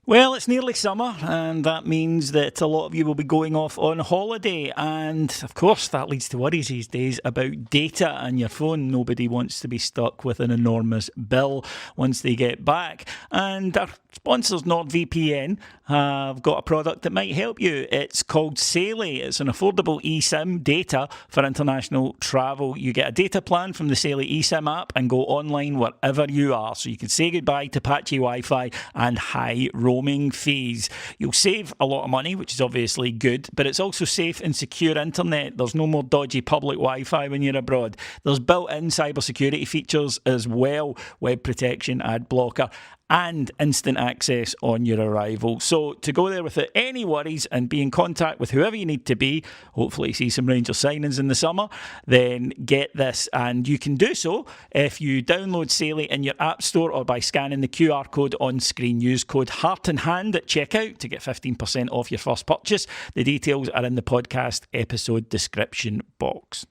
Well, it's nearly summer, and that means that a lot of you will be going off on holiday. And of course, that leads to worries these days about data and your phone. Nobody wants to be stuck with an enormous bill once they get back. And our sponsors, NordVPN, have got a product that might help you. It's called Saily. It's an affordable eSIM data for international travel. You get a data plan from the Saily eSIM app and go online wherever you are. So you can say goodbye to patchy Wi-Fi and high roaming fees. You'll save a lot of money, which is obviously good, but it's also safe and secure internet. There's no more dodgy public Wi-Fi when you're abroad. There's built-in cybersecurity features as well, web protection, ad blocker, and instant access on your arrival. So to go there without any worries and be in contact with whoever you need to be, hopefully see some Rangers signings in the summer, then get this. And you can do so if you download Saily in your app store or by scanning the QR code on screen. Use code Heart and Hand at checkout to get 15% off your first purchase. The details are in the podcast episode description box.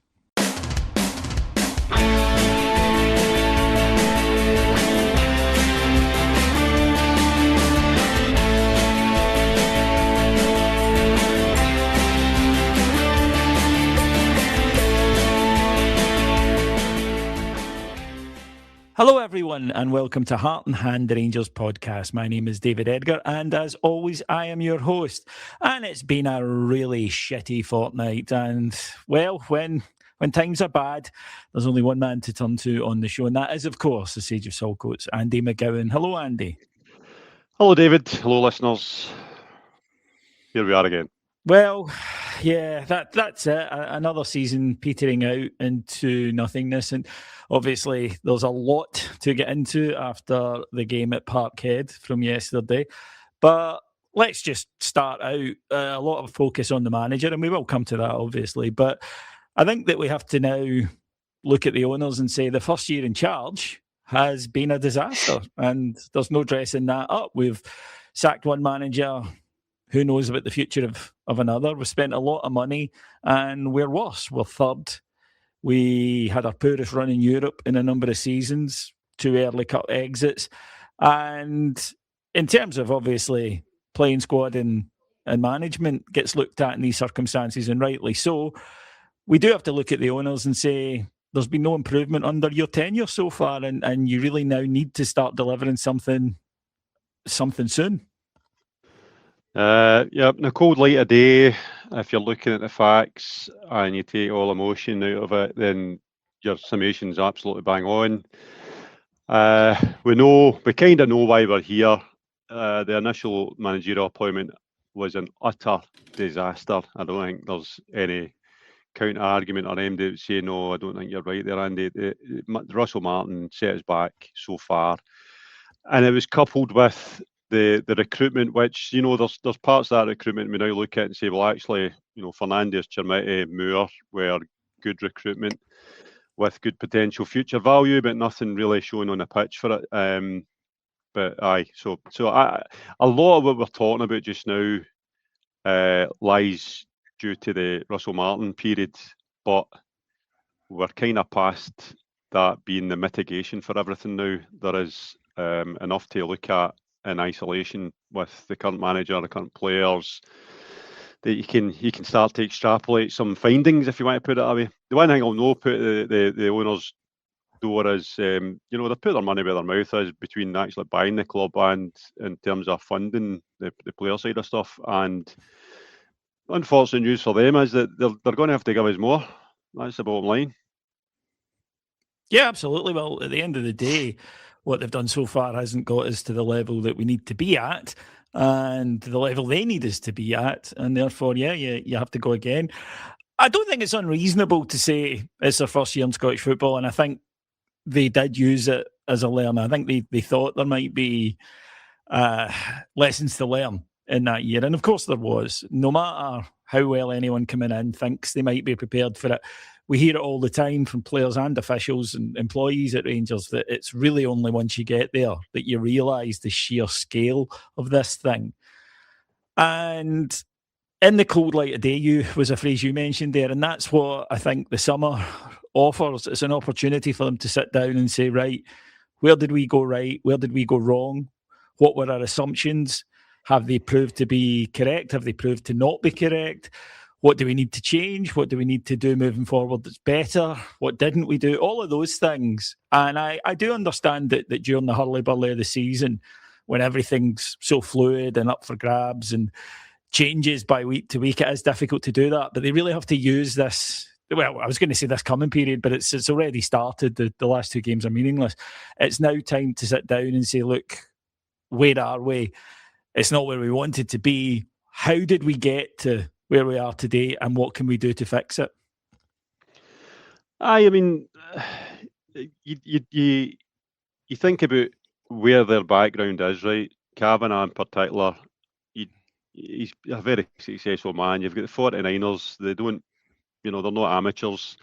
Hello everyone and welcome to Heart and Hand, the Rangers podcast. My name is David Edgar and as always I am your host. And it's been a really shitty fortnight and well, when times are bad, there's only one man to turn to on the show, and that is of course the Sage of Saltcoats, Andy McGowan. Hello Andy. Hello David, hello listeners. Here we are again. Well, yeah, that's it. Another season petering out into nothingness. And obviously, there's a lot to get into after the game at Parkhead from yesterday. But let's just start out. A lot of focus on the manager, and we will come to that, obviously. But I think that we have to now look at the owners and say the first year in charge has been a disaster. And there's no dressing that up. We've sacked one manager. Who knows about the future of another? We've spent a lot of money and we're worse. We're third. We had our poorest run in Europe in a number of seasons, 2 early cut exits. And in terms of obviously playing squad and management gets looked at in these circumstances, and rightly so, we do have to look at the owners and say there's been no improvement under your tenure so far, and you really now need to start delivering something soon. Yeah, in a cold light of day, if you're looking at the facts and you take all emotion out of it, then your summation's absolutely bang on. We kind of know why we're here. The initial managerial appointment was an utter disaster. I don't think there's any counter argument or anybody that would say, no, I don't think you're right there, Andy. Russell Martin set us back so far. And it was coupled with the recruitment, which, there's parts of that recruitment we now look at and say, well, actually, Fernandes, Chermiti, Moore were good recruitment with good potential future value, but nothing really shown on the pitch for it. A lot of what we're talking about just now lies due to the Russell Martin period, but we're kind of past that being the mitigation for everything now. There is enough to look at in isolation with the current manager, the current players, that you can start to extrapolate some findings, if you want to put it that way. The one thing I'll know put the owners' door is, they put their money where their mouth is between actually buying the club and in terms of funding the player side of stuff. And unfortunate news for them is that they're going to have to give us more. That's the bottom line. Yeah, absolutely. Well, at the end of the day, what they've done so far hasn't got us to the level that we need to be at and the level they need us to be at. And therefore, you have to go again. I don't think it's unreasonable to say it's their first year in Scottish football, and I think they did use it as a learner. I think they thought there might be lessons to learn in that year. And of course there was. No matter how well anyone coming in thinks they might be prepared for it, we hear it all the time from players and officials and employees at Rangers that it's really only once you get there that you realise the sheer scale of this thing. And in the cold light of day was a phrase you mentioned there, and that's what I think the summer offers. It's an opportunity for them to sit down and say, right, where did we go right? Where did we go wrong? What were our assumptions? Have they proved to be correct? Have they proved to not be correct? What do we need to change? What do we need to do moving forward that's better? What didn't we do? All of those things. And I do understand that during the hurly-burly of the season, when everything's so fluid and up for grabs and changes by week to week, it is difficult to do that. But they really have to use this. Well, I was going to say this coming period, but it's already started. The last two games are meaningless. It's now time to sit down and say, look, where are we? It's not where we wanted to be. How did we get to where we are today, and what can we do to fix it? I mean, you think about where their background is, right? Kavanagh in particular, he's a very successful man. You've got the 49ers. They don't, they're not amateurs.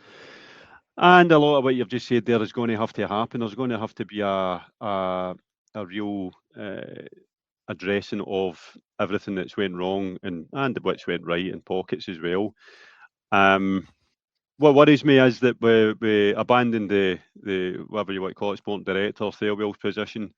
And a lot of what you've just said there is going to have to happen. There's going to have to be a real addressing of everything that's went wrong and which went right in pockets as well. What worries me is that we abandoned the whatever you want to call it, sporting director, Thelwell's position.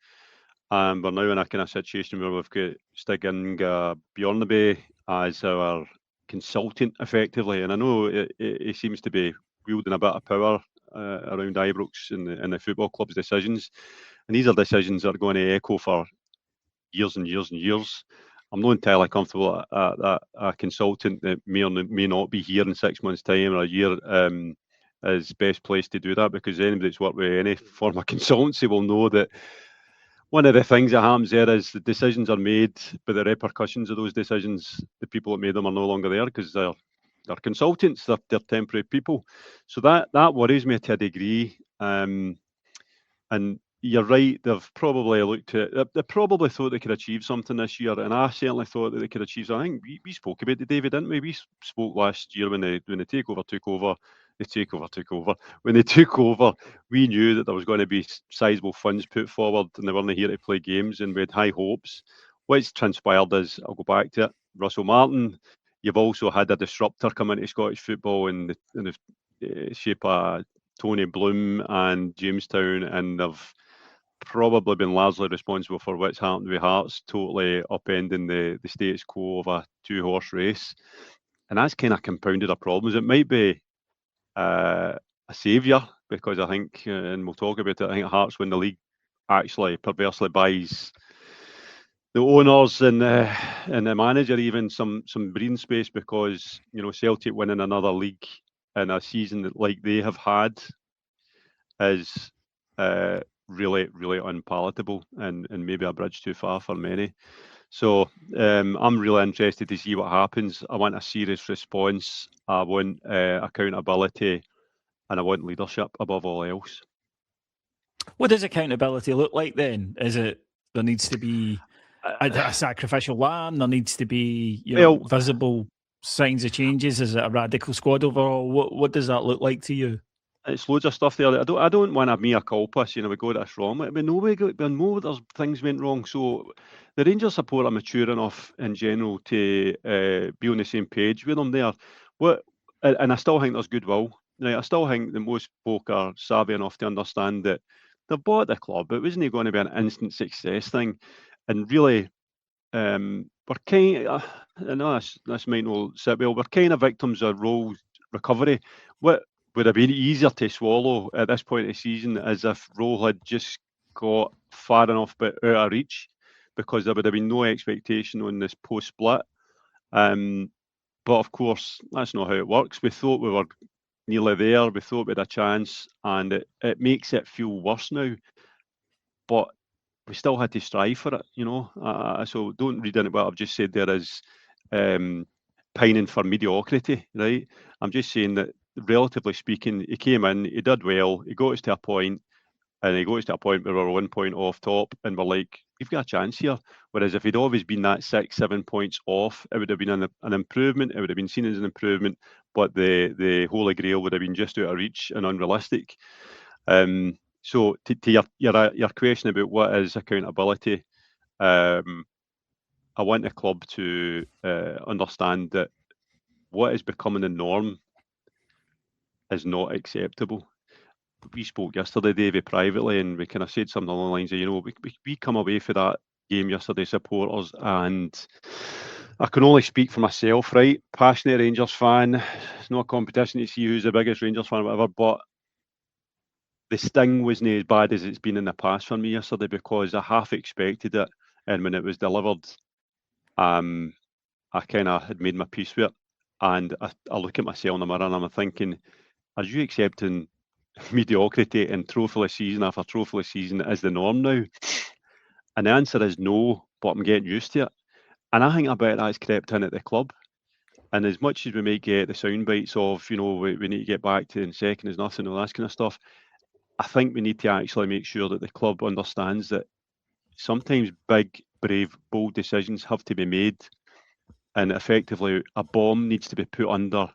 We're now in a kind of situation where we've got Stig Bjornaby as our consultant, effectively. And I know he seems to be wielding a bit of power around Ibrox in the football club's decisions. And these are decisions that are going to echo for years and years and years. I'm not entirely comfortable that a consultant that may or may not be here in 6 months' time or a year is best placed to do that, because anybody that's worked with any form of consultancy will know that one of the things that happens there is the decisions are made, but the repercussions of those decisions, the people that made them are no longer there because they're consultants, they're temporary people. So that worries me to a degree. And you're right, they've probably looked at, they probably thought they could achieve something this year, and I certainly thought that they could achieve something. I think we spoke about it, David, didn't we? We spoke last year when the takeover took over. When they took over, we knew that there was going to be sizable funds put forward and they weren't here to play games, and we had high hopes. What's transpired is, I'll go back to it, Russell Martin. You've also had a disruptor come into Scottish football in the shape of Tony Bloom and Jamestown, and they've probably been largely responsible for what's happened with Hearts, totally upending the status quo of a two-horse race. And that's kind of compounded our problems. It might be a saviour, because I think, and we'll talk about it, I think Hearts win the league actually perversely buys the owners and the manager even some breathing space, because Celtic winning another league in a season like they have had is really, really unpalatable and maybe a bridge too far for many. So I'm really interested to see what happens. I want a serious response. I want accountability, and I want leadership above all else. What does accountability look like then? Is it there needs to be a sacrificial lamb? There needs to be visible signs of changes? Is it a radical squad overhaul? What does that look like to you? It's loads of stuff there. I don't want a mea culpa, we got this wrong. We know there's things went wrong. So the Rangers support are mature enough in general to be on the same page with them there. And I still think there's goodwill. Right? I still think that most folk are savvy enough to understand that they've bought the club. It wasn't going to be an instant success thing. And really, we're kind of, I know this might not sit well, we're kind of victims of Roll recovery. What would have been easier to swallow at this point of the season as if Roll had just got far enough but out of reach, because there would have been no expectation on this post-split. But of course, that's not how it works. We thought we were nearly there. We thought we had a chance, and it makes it feel worse now. But we still had to strive for it, so don't read into what I've just said there as pining for mediocrity, right? I'm just saying that, relatively speaking, he came in, he did well, he got us to a point, and he got us to a point where we were 1 point off top, and we're like, you've got a chance here. Whereas if he'd always been that 6-7 points off, it would have been an improvement, it would have been seen as an improvement, but the Holy Grail would have been just out of reach and unrealistic. So to your question about what is accountability, I want the club to understand that what is becoming the norm is not acceptable. We spoke yesterday, Davey, privately, and we kind of said something along the lines of, we come away for that game yesterday, supporters, and I can only speak for myself, right? Passionate Rangers fan. It's not a competition to see who's the biggest Rangers fan, or whatever, but the sting wasn't as bad as it's been in the past for me yesterday, because I half expected it, and when it was delivered, I kind of had made my peace with it. And I look at myself in the mirror and I'm thinking, are you accepting mediocrity and trophyless season after trophyless season as the norm now? And the answer is no, but I'm getting used to it. And I think about that's crept in at the club. And as much as we might get the sound bites of, we need to get back to in second is nothing, all that kind of stuff, I think we need to actually make sure that the club understands that sometimes big, brave, bold decisions have to be made. And effectively, a bomb needs to be put under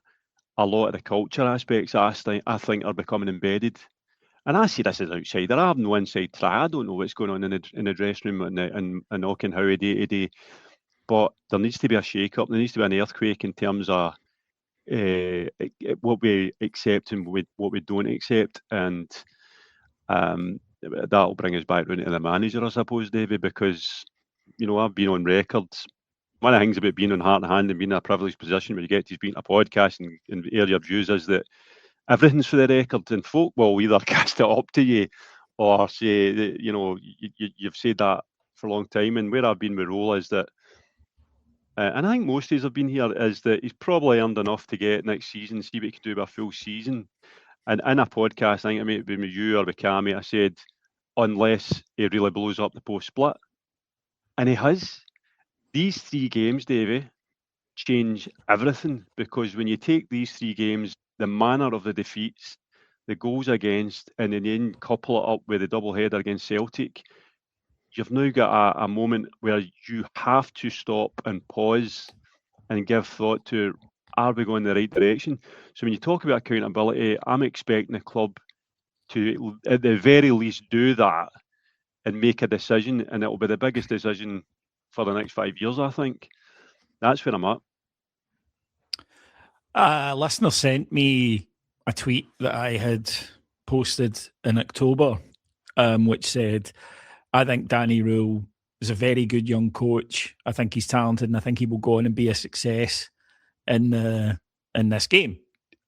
a lot of the culture aspects I think are becoming embedded. And I see this as an outsider. I have no inside track. I don't know what's going on in the dressing room and knocking Howie day to day. But there needs to be a shake-up. There needs to be an earthquake in terms of what we accept and what we don't accept. And that'll bring us back round to the manager, I suppose, Davey, because, I've been on record. One of the things about being on Heart and Hand and being in a privileged position where you get to speak on a podcast and air your views is that everything's for the record, and folk will either cast it up to you or say that, you've said that for a long time. And where I've been with Roll is that, and I think most of us have been here, is that he's probably earned enough to get next season, see what he can do with a full season. And in a podcast, I think it may have been with you or with Cammy, I said, unless he really blows up the post split. And he has. These 3 games, Davey, change everything, because when you take these 3 games, the manner of the defeats, the goals against, and then couple it up with the doubleheader against Celtic, you've now got a moment where you have to stop and pause and give thought to, are we going in the right direction? So when you talk about accountability, I'm expecting the club to, at the very least, do that and make a decision, and it will be the biggest decision for the next 5 years, I think. That's where I'm at. A listener sent me a tweet that I had posted in October, which said, I think Danny Rule is a very good young coach. I think he's talented, and I think he will go on and be a success in this game.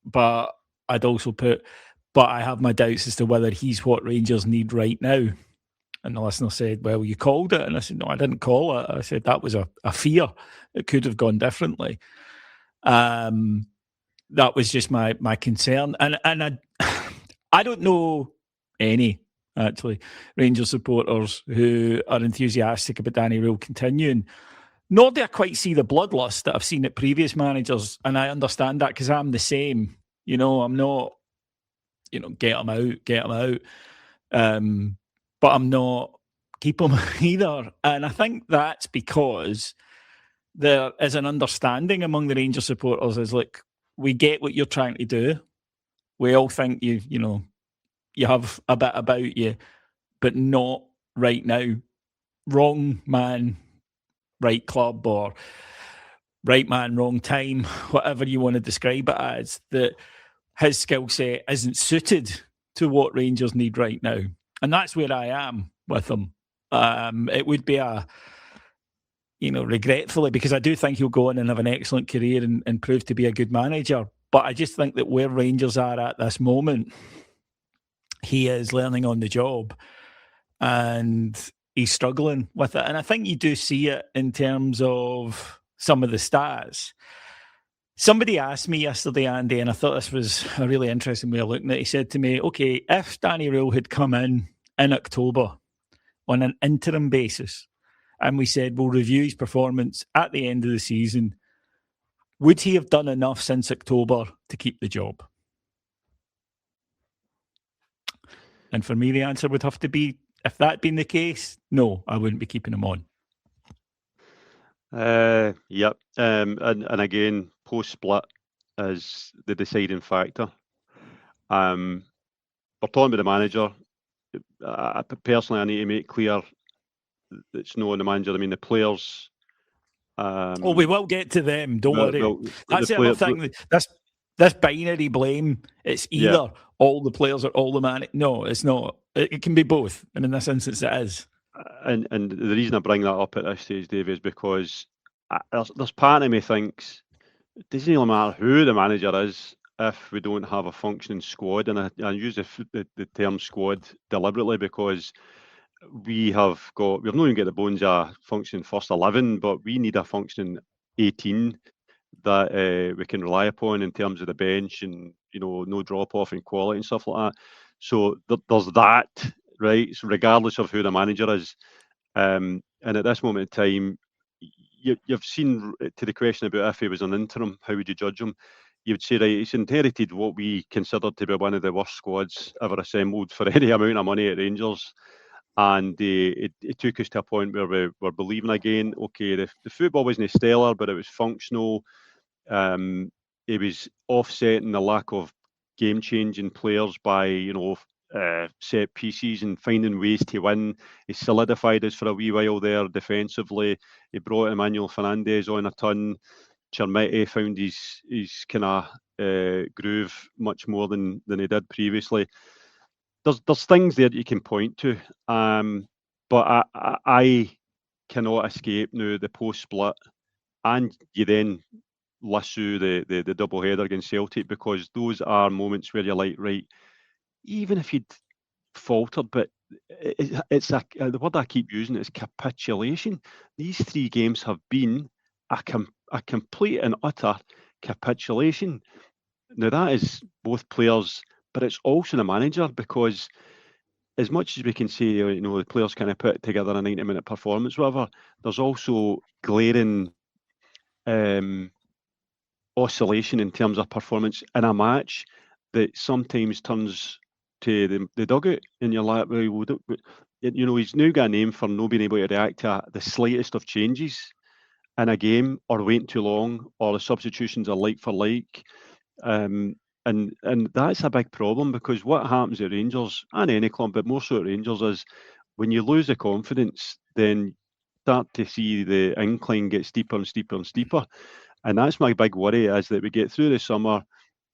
But I'd also put, but I have my doubts as to whether he's what Rangers need right now. And the listener said, well, you called it. And I said, no, I didn't call it. I said that was a fear. It could have gone differently. That was just my concern. And I don't know any, actually, Rangers supporters who are enthusiastic about Danny Rule continuing. Nor do I quite see the bloodlust that I've seen at previous managers. And I understand that because I'm the same. I'm not, get him out. But I'm not keep him either. And I think that's because there is an understanding among the Rangers supporters is like, we get what you're trying to do. We all think you have a bit about you, but not right now. Wrong man, right club, or right man, wrong time, whatever you want to describe it as, that his skill set isn't suited to what Rangers need right now. And that's where I am with him. It would be regretfully, because I do think he'll go on and have an excellent career and prove to be a good manager. But I just think that where Rangers are at this moment, he is learning on the job and he's struggling with it. And I think you do see it in terms of some of the stats. Somebody asked me yesterday, Andy, and I thought this was a really interesting way of looking at it. He said to me, okay, if Danny Rule had come in October on an interim basis, and we said we'll review his performance at the end of the season, would he have done enough since October to keep the job? And for me, the answer would have to be, if that had been the case, no, I wouldn't be keeping him on. Yep. And again, post-split is the deciding factor. We're talking about the manager. Personally, I need to make clear it's not the manager. I mean, the players. We will get to them. Don't worry. That's the other thing. This binary blame. It's either all the players or all the man. No, it's not. It can be both. And in this instance, it is. and the reason I bring that up at this stage, Dave, is because there's part of me thinks it doesn't really matter who the manager is if we don't have a functioning squad, and I use the term squad deliberately because we've not even got the bones of a functioning first 11, but we need a functioning 18 that we can rely upon in terms of the bench, and no drop off in quality and stuff like that. So there's that, right? So regardless of who the manager is, and at this moment in time, you've seen, to the question about if he was an interim, how would you judge him? You would say, right, he's inherited what we consider to be one of the worst squads ever assembled for any amount of money at Rangers. And it took us to a point where we were believing again. Okay, the football wasn't stellar, but it was functional. It was offsetting the lack of game-changing players by set pieces and finding ways to win. He solidified us for a wee while there defensively. He brought Emmanuel Fernandez on a ton. Chermiti found his kind of groove much more than he did previously. There's things there that you can point to, but I cannot escape now the post-split, and you then list through the double header against Celtic, because those are moments where you're like, right, even if you'd faltered, but it's the word I keep using is capitulation. These 3 games have been a complete and utter capitulation. Now that is both players, but it's also the manager, because as much as we can say, the players kind of put together a 90-minute performance, whatever, there's also glaring oscillation in terms of performance in a match that sometimes turns to the dugout, and you're like, well, he's now got a name for not being able to react to the slightest of changes in a game, or waiting too long, or the substitutions are like for like. And that's a big problem, because what happens at Rangers, and any club, but more so at Rangers, is when you lose the confidence, then start to see the incline get steeper and steeper and steeper. And that's my big worry, is that we get through the summer,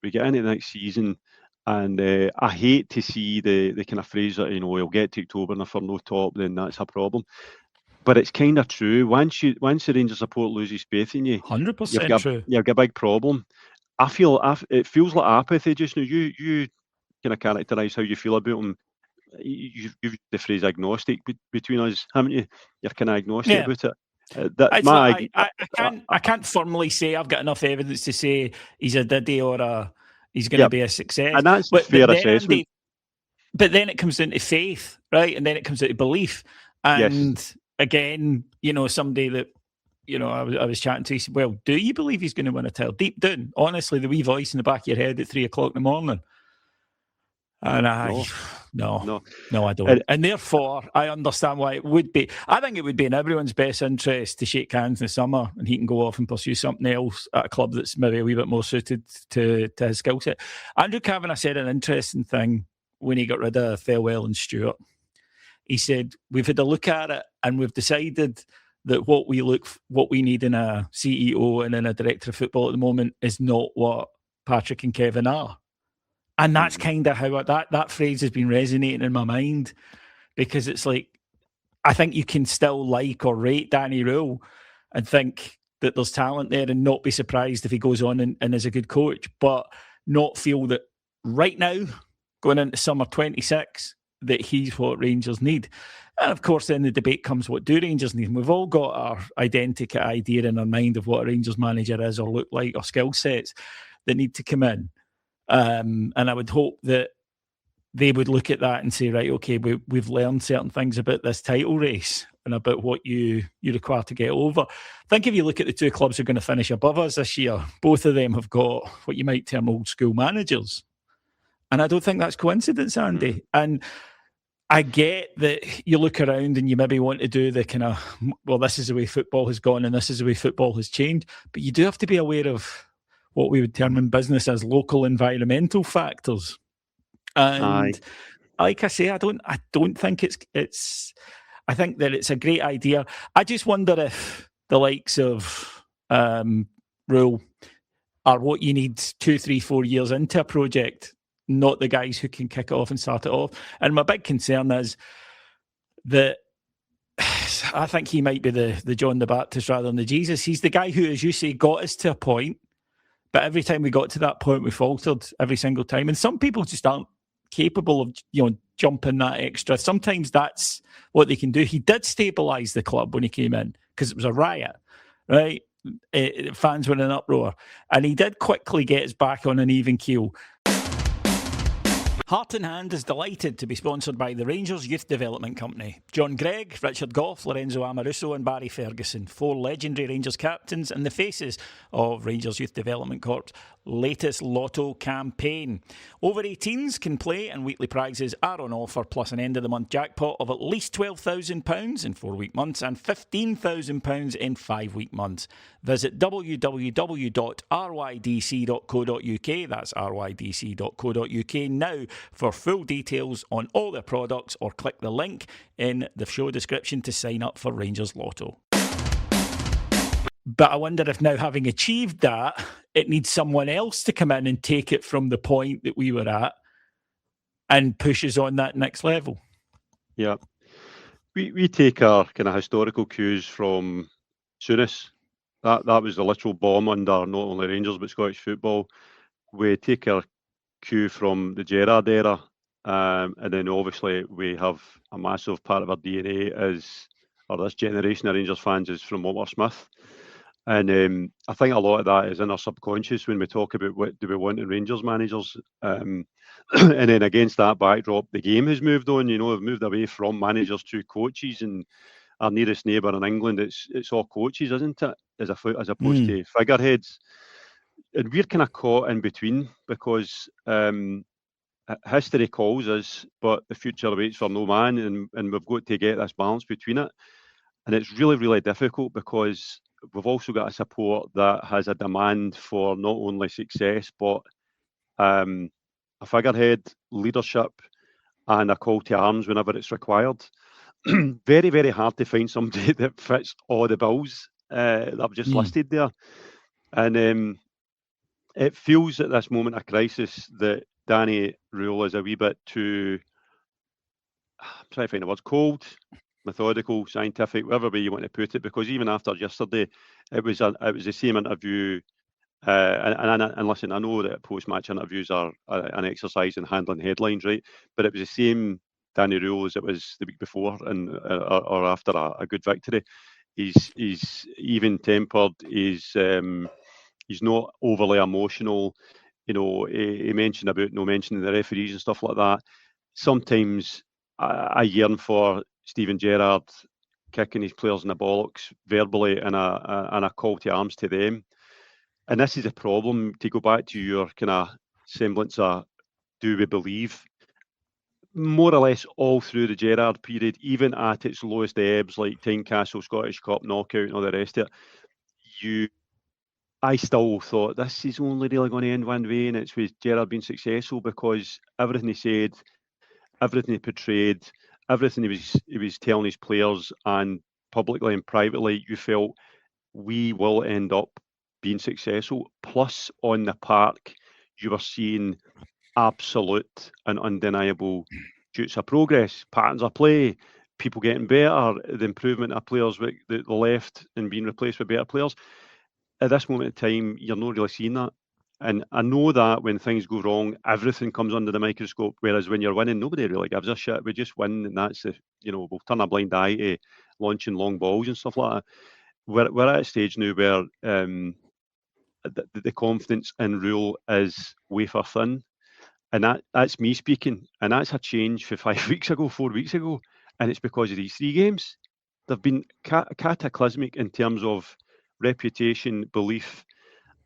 we get into the next season, and I hate to see the kind of phrase that, we'll get to October and if we're no top, then that's a problem. But it's kind of true. Once the Rangers support loses faith in you, 100% true. You've got a big problem. I feel it feels like apathy just now. You kind of characterise how you feel about him. You've used the phrase agnostic between us, haven't you? You're kind of agnostic about it. I can't firmly say I've got enough evidence to say he's a diddy or he's going to be a success. And that's a fair assessment. Andy, but then it comes down to faith, right? And then it comes down to belief. And again, somebody that, I was chatting to, he said, well, do you believe he's going to win a title? Deep down, honestly, the wee voice in the back of your head at 3 o'clock in the morning. And no, I don't. And therefore, I understand why it would be. I think it would be in everyone's best interest to shake hands in the summer, and he can go off and pursue something else at a club that's maybe a wee bit more suited to his skill set. Andrew Kavanagh said an interesting thing when he got rid of Thelwell and Stewart. He said, we've had a look at it and we've decided that what we need in a CEO and in a director of football at the moment is not what Patrick and Kevin are. And that's kind of how that phrase has been resonating in my mind, because it's like, I think you can still like or rate Danny Rule and think that there's talent there and not be surprised if he goes on and is a good coach, but not feel that right now, going into summer 26, that he's what Rangers need. And of course, then the debate comes, what do Rangers need? And we've all got our identical idea in our mind of what a Rangers manager is or look like, or skill sets that need to come in. And I would hope that they would look at that and say, right, okay, we've learned certain things about this title race and about what you require to get over. I think if you look at the 2 clubs who are going to finish above us this year, both of them have got what you might term old school managers. And I don't think that's coincidence, Andy. And I get that you look around and you maybe want to do the kind of, well, this is the way football has gone and this is the way football has changed. But you do have to be aware of what we would term in business as local environmental factors. And like I say, I don't think it's I think that it's a great idea. I just wonder if the likes of Rule are what you need 2, 3, 4 years into a project, not the guys who can kick it off and start it off. And my big concern is that I think he might be the John the Baptist rather than the Jesus. He's the guy who, as you say, got us to a point, but every time we got to that point, we faltered every single time. And some people just aren't capable of, jumping that extra. Sometimes that's what they can do. He did stabilise the club when he came in because it was a riot, right? Fans were in an uproar, and he did quickly get us back on an even keel. Heart in Hand is delighted to be sponsored by the Rangers Youth Development Company. John Gregg, Richard Gough, Lorenzo Amoruso and Barry Ferguson, 4 legendary Rangers captains and the faces of Rangers Youth Development Corp's latest lotto campaign. Over 18s can play and weekly prizes are on offer, plus an end-of-the-month jackpot of at least £12,000 in 4-week months and £15,000 in 5-week months. Visit www.rydc.co.uk, that's rydc.co.uk now for full details on all their products, or click the link in the show description to sign up for Rangers Lotto. But I wonder if now, having achieved that, it needs someone else to come in and take it from the point that we were at and push us on that next level. Yeah. We take our kind of historical cues from Souness. That was the literal bomb under not only Rangers but Scottish football. We take our cue from the Gerrard era, and then obviously we have a massive part of our DNA this generation of Rangers fans is from Walter Smith. And I think a lot of that is in our subconscious when we talk about what do we want in Rangers managers. And then against that backdrop, the game has moved on. We've moved away from managers to coaches, and our nearest neighbour in England, it's all coaches, isn't it? As opposed to figureheads. And we're kind of caught in between because history calls us, but the future waits for no man, and we've got to get this balance between it. And it's really, really difficult because we've also got a support that has a demand for not only success, but a figurehead, leadership, and a call to arms whenever it's required. Very, very hard to find somebody that fits all the bills that I've just listed there. And it feels at this moment of crisis that Danny Rule is a wee bit too, I'm trying to find the words, cold, methodical, scientific, whatever way you want to put it, because even after yesterday, it was the same interview. And listen, I know that post-match interviews are an exercise in handling headlines, right? But it was the same Danny Rule as it was the week before, or after a good victory. He's even-tempered. He's not overly emotional. He mentioned about no mentioning the referees and stuff like that. Sometimes I yearn for Steven Gerrard kicking his players in the bollocks verbally and a call to arms to them. And this is a problem, to go back to your kind of semblance of do we believe? More or less all through the Gerrard period, even at its lowest ebbs, like Tynecastle, Scottish Cup, knockout and all the rest of it, I still thought this is only really going to end one way, and it's with Gerrard being successful, because everything he said, everything he portrayed, everything he was telling his players, and publicly and privately, you felt we will end up being successful. Plus, on the park, you were seeing absolute and undeniable shoots of progress, patterns of play, people getting better, the improvement of players with the left and being replaced with better players. At this moment in time, you're not really seeing that. And I know that when things go wrong, everything comes under the microscope, whereas when you're winning, nobody really gives a shit. We just win, and that's we'll turn a blind eye to launching long balls and stuff like that. We're at a stage now where the confidence in Rule is wafer thin, and that's me speaking, and that's a change for 4 weeks ago, and it's because of these 3 games. They've been cataclysmic in terms of reputation, belief,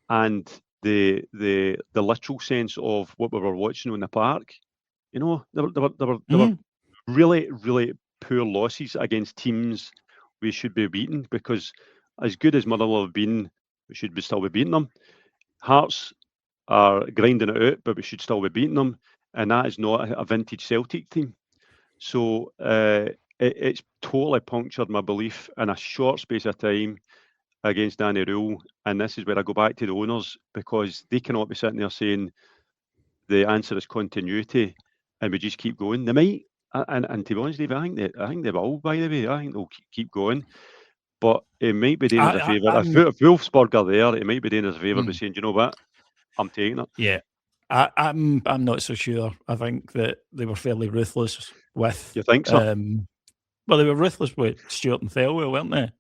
and the literal sense of what we were watching on the park. There were really, really poor losses against teams we should be beating, because as good as Motherwell have been, we should still be beating them. Hearts are grinding it out, but we should still be beating them, and that is not a vintage Celtic team. So it's totally punctured my belief in a short space of time against Danny Rule, and this is where I go back to the owners, because they cannot be sitting there saying the answer is continuity and we just keep going. They might And to be honest, David, I think they will. By the way, I think they'll keep going. But it might be doing us a favour. If Wolfsburg are there, it might be doing us a favour by saying, "Do you know what? I'm taking it." Yeah, I'm not so sure. I think that they were fairly ruthless with. You think so? Well, they were ruthless with Stewart and Thelwell, weren't they?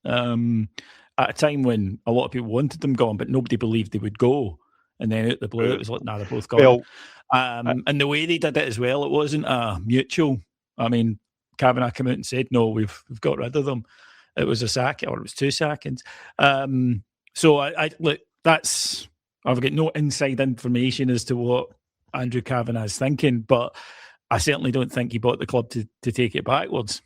At a time when a lot of people wanted them gone, but nobody believed they would go. And then out the blue, it was like, nah, they're both gone. And the way they did it as well, it wasn't a mutual. I mean, Kavanagh came out and said, no, we've got rid of them. It was a sack, or it was 2 seconds. So I look, I've got no inside information as to what Andrew Kavanagh's thinking, but I certainly don't think he bought the club to take it backwards.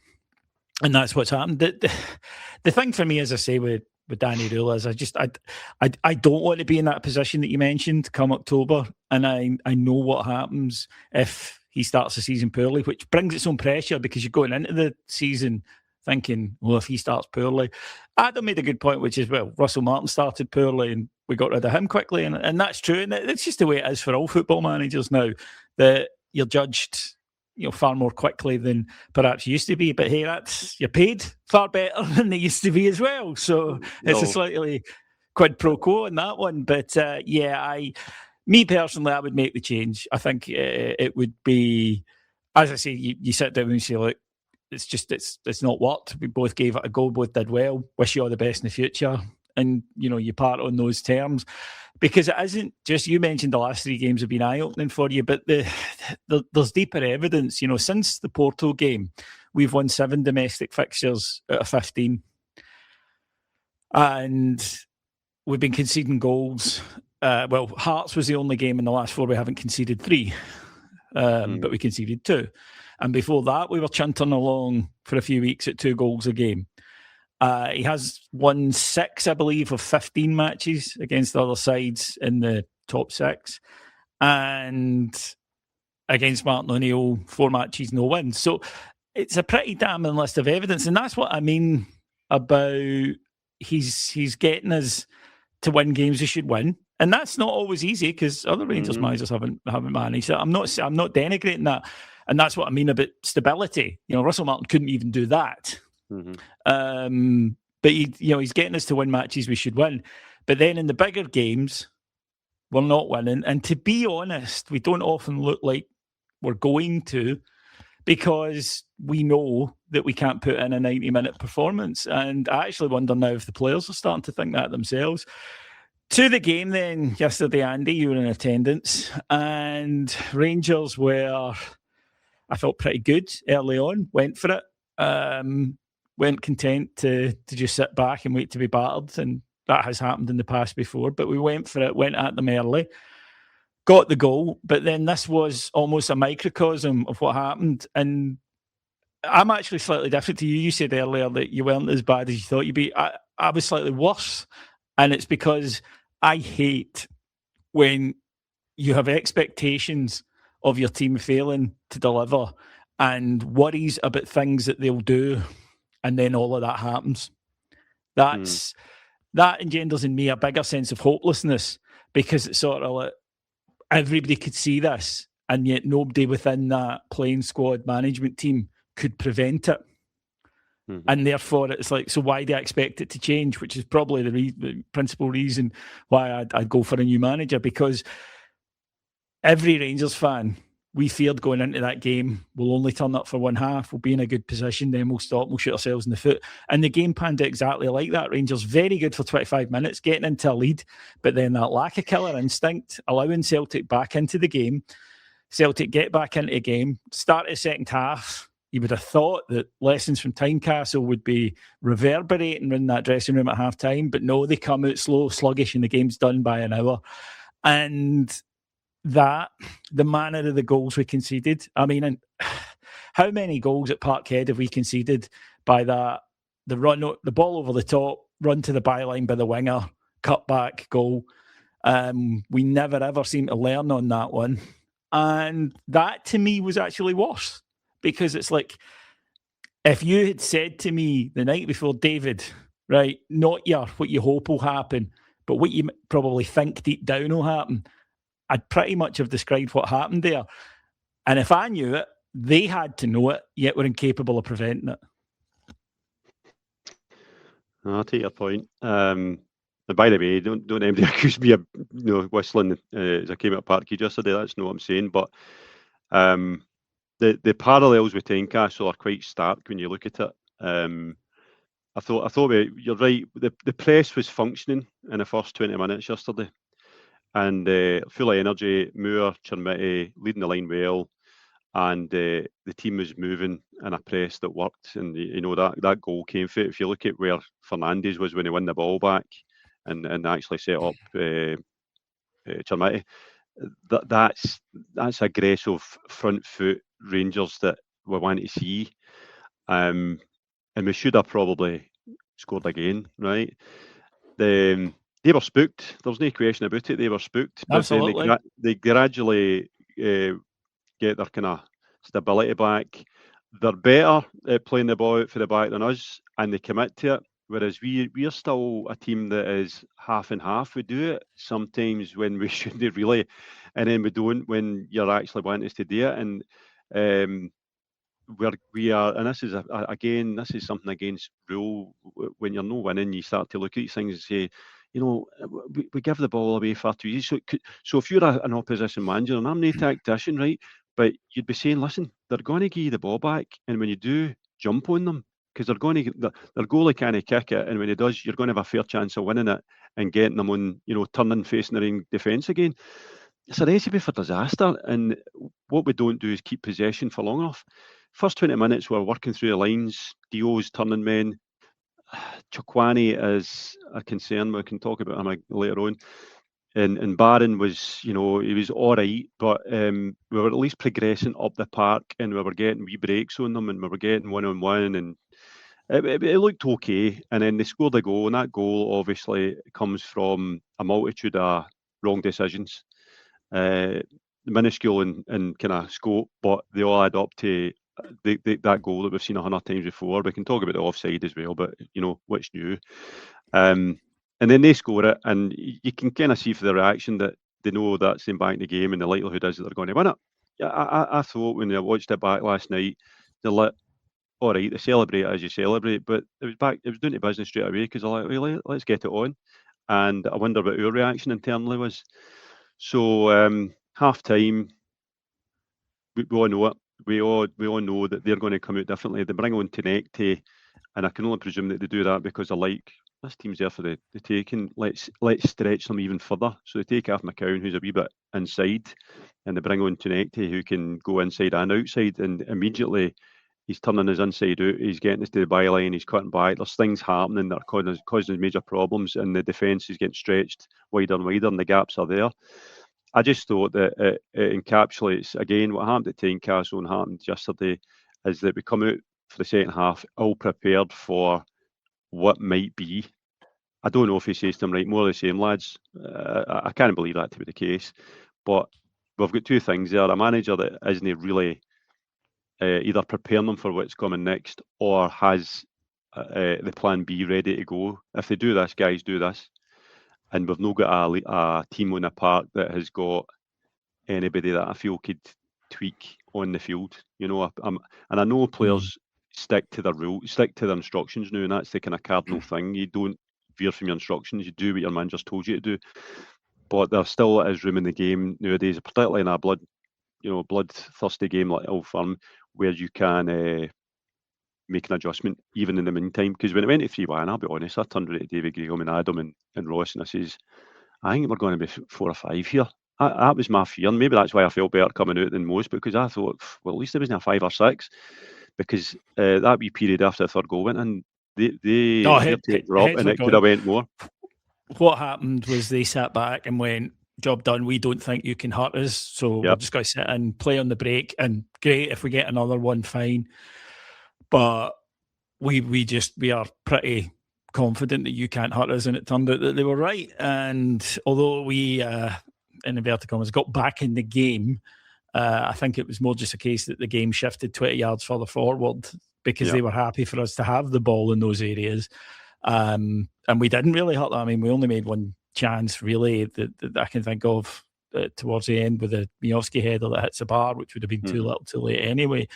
And that's what's happened. The thing for me, as I say, with Danny Rule is I don't want to be in that position that you mentioned come October. And I know what happens if he starts the season poorly, which brings its own pressure because you're going into the season thinking, well, if he starts poorly. Adam made a good point, which is, well, Russell Martin started poorly and we got rid of him quickly. And that's true. And it's just the way it is for all football managers now, that you're judged far more quickly than perhaps used to be. But hey, you're paid far better than they used to be as well. So it's a slightly quid pro quo in that one. But me personally, I would make the change. I think it would be, as I say, you sit down and you say, look, it's not worked. We both gave it a go, both did well. Wish you all the best in the future. And, you part on those terms. Because it isn't just, you mentioned the last 3 games have been eye-opening for you, but there's deeper evidence. Since the Porto game, we've won 7 domestic fixtures out of 15. And we've been conceding goals. Hearts was the only game in the last 4 we haven't conceded 3, but we conceded 2. And before that, we were chunting along for a few weeks at 2 goals a game. He has won 6, I believe, of 15 matches against the other sides in the top 6. And against Martin O'Neill, 4 matches, no wins. So it's a pretty damning list of evidence. And that's what I mean about he's getting us to win games we should win. And that's not always easy because other Rangers managers haven't managed it. I'm not denigrating that. And that's what I mean about stability. Russell Martin couldn't even do that. But he's getting us to win matches we should win. But then in the bigger games, we're not winning. And to be honest, we don't often look like we're going to, because we know that we can't put in a 90-minute performance. And I actually wonder now if the players are starting to think that themselves. To the game then, yesterday, Andy, you were in attendance, and Rangers were, I felt, pretty good early on, went for it. Weren't content to just sit back and wait to be battered, and that has happened in the past before, but we went for it, went at them early, got the goal, but then this was almost a microcosm of what happened. And I'm actually slightly different to you. You said earlier that you weren't as bad as you thought you'd be. I was slightly worse, and it's because I hate when you have expectations of your team failing to deliver and worries about things that they'll do, and then all of that happens. That engenders in me a bigger sense of hopelessness, because it's sort of like everybody could see this, and yet nobody within that playing squad management team could prevent it. And therefore, it's like, so why do I expect it to change? Which is probably the principal reason why I'd go for a new manager, because every Rangers fan, we feared going into that game, we'll only turn up for one half, we'll be in a good position, then we'll stop, we'll shoot ourselves in the foot. And the game panned out exactly like that. Rangers very good for 25 minutes, getting into a lead, but then that lack of killer instinct, allowing Celtic back into the game. Celtic get back into the game, start the second half. You would have thought that lessons from Tynecastle would be reverberating in that dressing room at half-time, but no, they come out slow, sluggish, and the game's done by an hour. And that, the manner of the goals we conceded. I mean, how many goals at Parkhead have we conceded by that? The ball over the top, run to the byline by the winger, cut back goal. We never ever seem to learn on that one. And that to me was actually worse, because it's like, if you had said to me the night before, David, right, not what you hope will happen, but what you probably think deep down will happen, I'd pretty much have described what happened there. And if I knew it, they had to know it, yet were incapable of preventing it. I'll take your point. And by the way, don't anybody accuse me of whistling as I came out of Parkhead yesterday. That's not what I'm saying. But the parallels with Tynecastle are quite stark when you look at it. I thought you're right. The press was functioning in the first 20 minutes yesterday, and full of energy. Moore, Chermiti leading the line well, and the team was moving in a press that worked. And that goal came from it. If you look at where Fernandes was when he won the ball back and actually set up Chermiti, that's aggressive front foot Rangers that we want to see. And we should have probably scored again, right? They were spooked. There's no question about it. They were spooked. Absolutely. But then they gradually get their kind of stability back. They're better at playing the ball out for the back than us, and they commit to it. Whereas we're still a team that is half and half. We do it sometimes when we shouldn't really, and then we don't when you're actually wanting us to do it. And we are, and this is this is something against rule. When you're not winning, you start to look at these things and say, we give the ball away far too easy. So if you're an opposition manager, and I'm no tactician, right, but you'd be saying, listen, they're going to give you the ball back, and when you do, jump on them, because their goalie can't kick it, and when he does, you're going to have a fair chance of winning it and getting them on, turning facing their own defence again. It's a recipe for disaster, and what we don't do is keep possession for long enough. First 20 minutes, we're working through the lines. Dio's turning men. Chukwani is a concern. We can talk about him later on. And Barron was, he was all right, but we were at least progressing up the park, and we were getting wee breaks on them, and we were getting one-on-one, and it looked okay. And then they scored a goal, and that goal obviously comes from a multitude of wrong decisions. Minuscule in kind of scope, but they all add up to that goal that we've seen 100 times before. We can talk about the offside as well, but what's new? And then they score it, and you can kind of see for the reaction that they know that's them back in the game, and the likelihood is that they're going to win it. Yeah, I thought when I watched it back last night, all right, they celebrate as you celebrate, but it was doing to business straight away, because they're like, really, let's get it on. And I wonder what our reaction internally was. So half time, we all know it. We all know that they're going to come out differently. They bring on Tenecte, and I can only presume that they do that because they like, this team's there for the taking. Let's stretch them even further. So they take off McCown, who's a wee bit inside, and they bring on Tenecte, who can go inside and outside, and immediately he's turning his inside out. He's getting us to the byline. He's cutting back. There's things happening that are causing major problems, and the defence is getting stretched wider and wider, and the gaps are there. I just thought that it encapsulates, again, what happened at Tynecastle and happened yesterday, is that we come out for the second half all prepared for what might be. I don't know if he says to them, right, more of the same, lads. I can't believe that to be the case. But we've got two things there. A manager that isn't really either preparing them for what's coming next, or has the plan B ready to go. If they do this, guys, do this. And we've not got a team on the park that has got anybody that I feel could tweak on the field. And I know players stick to their rules, stick to their instructions now, and that's the kind of cardinal thing. You don't veer from your instructions. You do what your manager's told you to do. But there still is room in the game nowadays, particularly in a bloodthirsty game like Old Firm, where you can make an adjustment even in the meantime. Because when it went to 3-1, I'll be honest, I turned around to David Graham and Adam and Ross, and I says, I think we're going to be 4 or 5 here. That was my fear, and maybe that's why I felt better coming out than most, because I thought, well, at least there wasn't a 5 or 6, because that wee period after the third goal went in, their takes were up, and it could have went more. What happened was they sat back and went, job done, we don't think you can hurt us, so we're just going to sit and play on the break, and great, if we get another one, fine. But we are pretty confident that you can't hurt us, and it turned out that they were right. And although we, in inverted commas, got back in the game, I think it was more just a case that the game shifted 20 yards further forward because they were happy for us to have the ball in those areas. And we didn't really hurt them. I mean, we only made one chance, really, that I can think of towards the end with the Miovski header that hits the bar, which would have been too little too late anyway.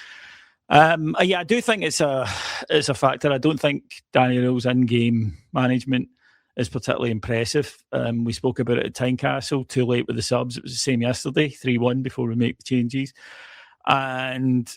I do think it's a factor. I don't think Danny Rowell's in-game management is particularly impressive. We spoke about it at Tynecastle, too late with the subs. It was the same yesterday, 3-1 before we make the changes. And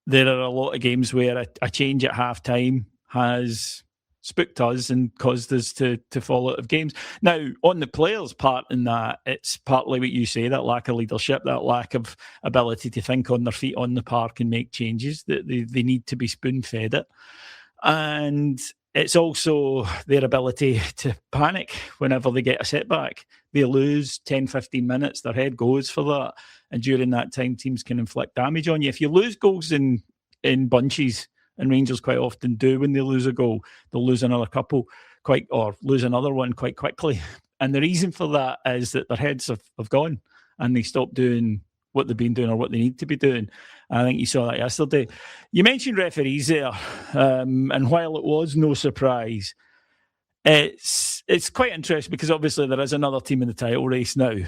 there are a lot of games where a change at half-time has spooked us and caused us to fall out of games. Now, on the players' part in that, it's partly what you say, that lack of leadership, that lack of ability to think on their feet on the park and make changes, that they need to be spoon-fed it. And it's also their ability to panic whenever they get a setback. They lose 10, 15 minutes, their head goes for that. And during that time, teams can inflict damage on you. If you lose goals in bunches, and Rangers quite often do when they lose a goal, they'll lose another couple or lose another one quite quickly. And the reason for that is that their heads have gone and they stop doing what they've been doing or what they need to be doing. I think you saw that yesterday. You mentioned referees there, and while it was no surprise, it's quite interesting because obviously there is another team in the title race now,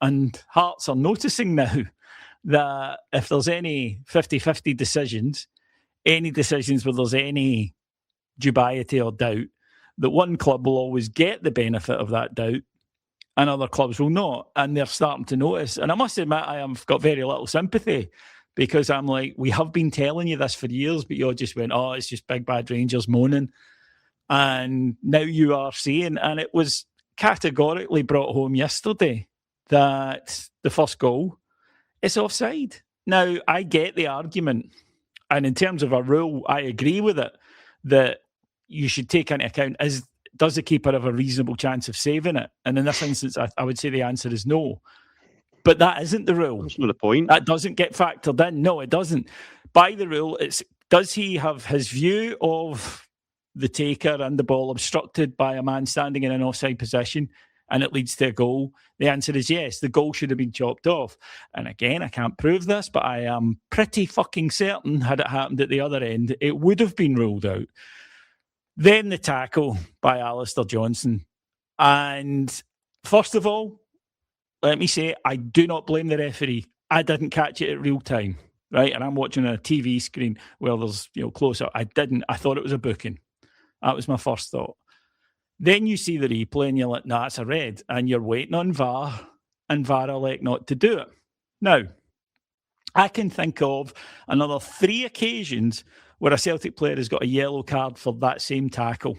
and Hearts are noticing now that if there's any 50-50 decisions, any decisions where there's any dubiety or doubt, that one club will always get the benefit of that doubt and other clubs will not. And they're starting to notice. And I must admit, I have got very little sympathy because I'm like, we have been telling you this for years, but you all just went, oh, it's just big bad Rangers moaning. And now you are seeing, and it was categorically brought home yesterday that the first goal is offside. Now, I get the argument. And in terms of a rule, I agree with it, that you should take into account, does the keeper have a reasonable chance of saving it? And in this instance, I would say the answer is no. But that isn't the rule. That's not the point. That doesn't get factored in. No, it doesn't. By the rule, does he have his view of the taker and the ball obstructed by a man standing in an offside position and it leads to a goal? The answer is yes. The goal should have been chopped off. And again, I can't prove this, but I am pretty fucking certain had it happened at the other end, it would have been ruled out. Then the tackle by Alistair Johnson. And first of all, let me say, I do not blame the referee. I didn't catch it at real time, right? And I'm watching a TV screen where there's, close up. I didn't. I thought it was a booking. That was my first thought. Then you see the replay and you're like, nah, it's a red. And you're waiting on VAR, and VAR elect not to do it. Now, I can think of another 3 occasions where a Celtic player has got a yellow card for that same tackle.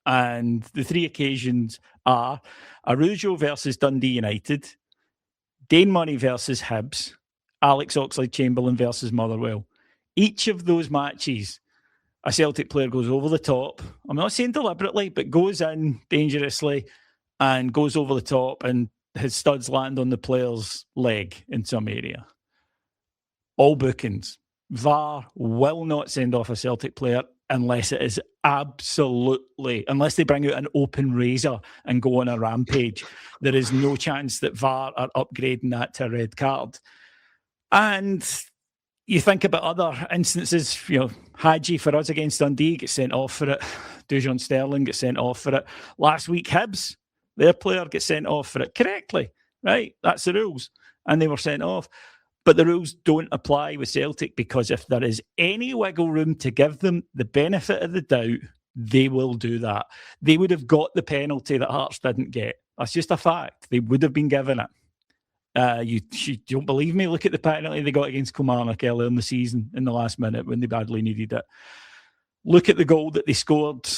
And the 3 occasions are Arujo versus Dundee United, Dane Murray versus Hibs, Alex Oxlade-Chamberlain versus Motherwell. Each of those matches, a Celtic player goes over the top. I'm not saying deliberately, but goes in dangerously and goes over the top, and his studs land on the player's leg in some area. All bookings. VAR will not send off a Celtic player unless it is unless they bring out an open razor and go on a rampage. There is no chance that VAR are upgrading that to a red card. And you think about other instances, Hadji for us against Dundee gets sent off for it. Dujon Sterling gets sent off for it. Last week, Hibs, their player gets sent off for it correctly, right? That's the rules. And they were sent off. But the rules don't apply with Celtic because if there is any wiggle room to give them the benefit of the doubt, they will do that. They would have got the penalty that Hearts didn't get. That's just a fact. They would have been given it. You don't believe me? Look at the penalty they got against Kilmarnock earlier in the season in the last minute when they badly needed it. Look at the goal that they scored.